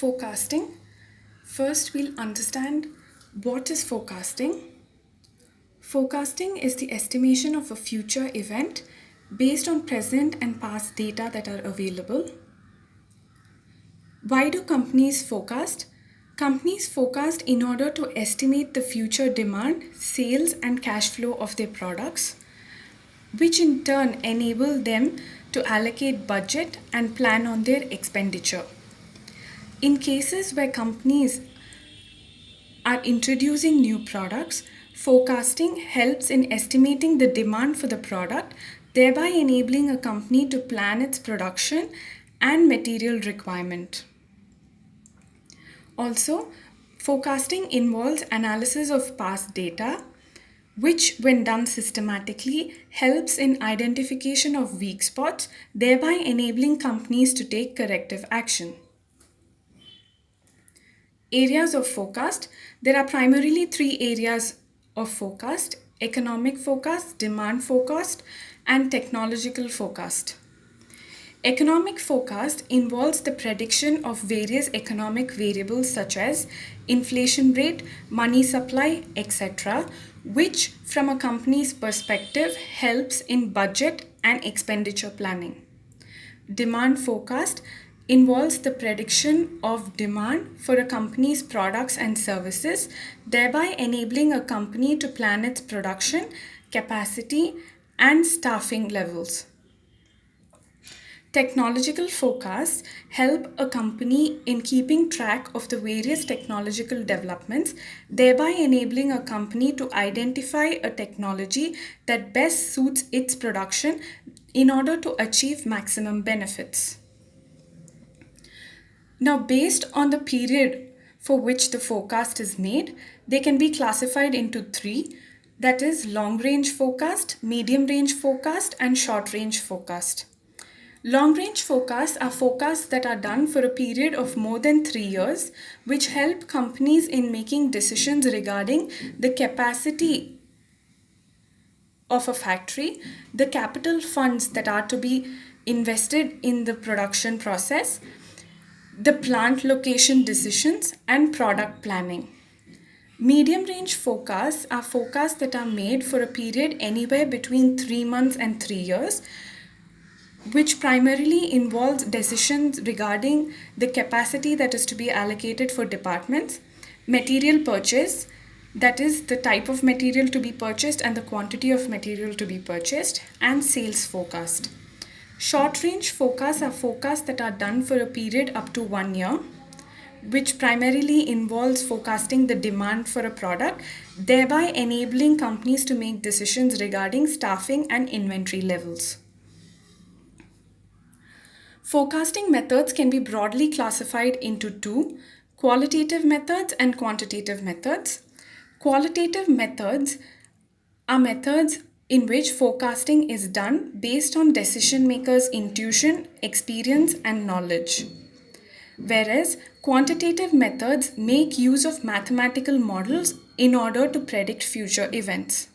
Forecasting. First, we'll understand what is forecasting. Forecasting is the estimation of a future event based on present and past data that are available. Why do companies forecast? Companies forecast in order to estimate the future demand, sales, and cash flow of their products, which in turn enable them to allocate budget and plan on their expenditure. In cases where companies are introducing new products, forecasting helps in estimating the demand for the product, thereby enabling a company to plan its production and material requirement. Also, forecasting involves analysis of past data, which, when done systematically, helps in identification of weak spots, thereby enabling companies to take corrective action. Areas of forecast. There are primarily three areas of forecast: economic forecast, demand forecast, and technological forecast. Economic forecast involves the prediction of various economic variables such as inflation rate, money supply, etc., which, from a company's perspective, helps in budget and expenditure planning. Demand forecast involves the prediction of demand for a company's products and services, thereby enabling a company to plan its production, capacity, and staffing levels. Technological forecasts help a company in keeping track of the various technological developments, thereby enabling a company to identify a technology that best suits its production in order to achieve maximum benefits. Now, based on the period for which the forecast is made, they can be classified into three, that is, long range forecast, medium range forecast, and short range forecast. Long range forecasts are forecasts that are done for a period of more than 3 years, which help companies in making decisions regarding the capacity of a factory, the capital funds that are to be invested in the production process, the plant location decisions, and product planning. Medium range forecasts are forecasts that are made for a period anywhere between 3 months and 3 years, which primarily involves decisions regarding the capacity that is to be allocated for departments, material purchase, that is the type of material to be purchased and the quantity of material to be purchased, and sales forecast. Short range forecasts are forecasts that are done for a period up to 1 year, which primarily involves forecasting the demand for a product, thereby enabling companies to make decisions regarding staffing and inventory levels. Forecasting methods can be broadly classified into two: qualitative methods and quantitative methods. Qualitative methods are methods in which forecasting is done based on decision makers' intuition, experience, and knowledge. Whereas quantitative methods make use of mathematical models in order to predict future events.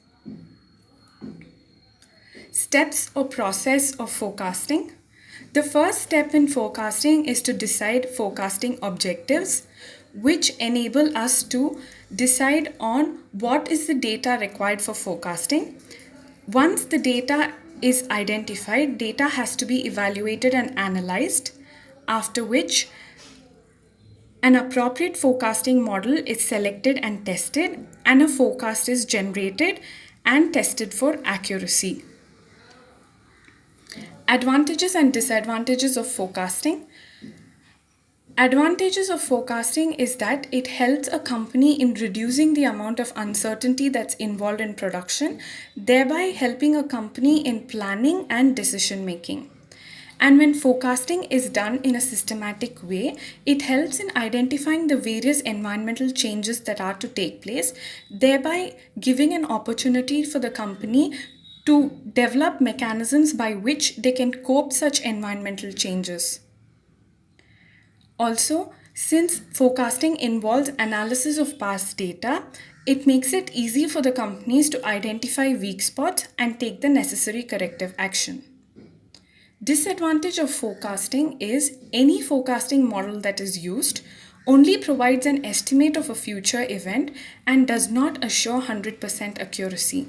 Steps or process of forecasting. The first step in forecasting is to decide forecasting objectives, which enable us to decide on what is the data required for forecasting. Once the data is identified, data has to be evaluated and analyzed, after which an appropriate forecasting model is selected and tested, and a forecast is generated and tested for accuracy. Advantages and disadvantages of forecasting. Advantages of forecasting is that it helps a company in reducing the amount of uncertainty that's involved in production, thereby helping a company in planning and decision making. And when forecasting is done in a systematic way, it helps in identifying the various environmental changes that are to take place, thereby giving an opportunity for the company to develop mechanisms by which they can cope such environmental changes. Also, since forecasting involves analysis of past data, it makes it easy for the companies to identify weak spots and take the necessary corrective action. Disadvantage of forecasting is any forecasting model that is used only provides an estimate of a future event and does not assure 100% accuracy.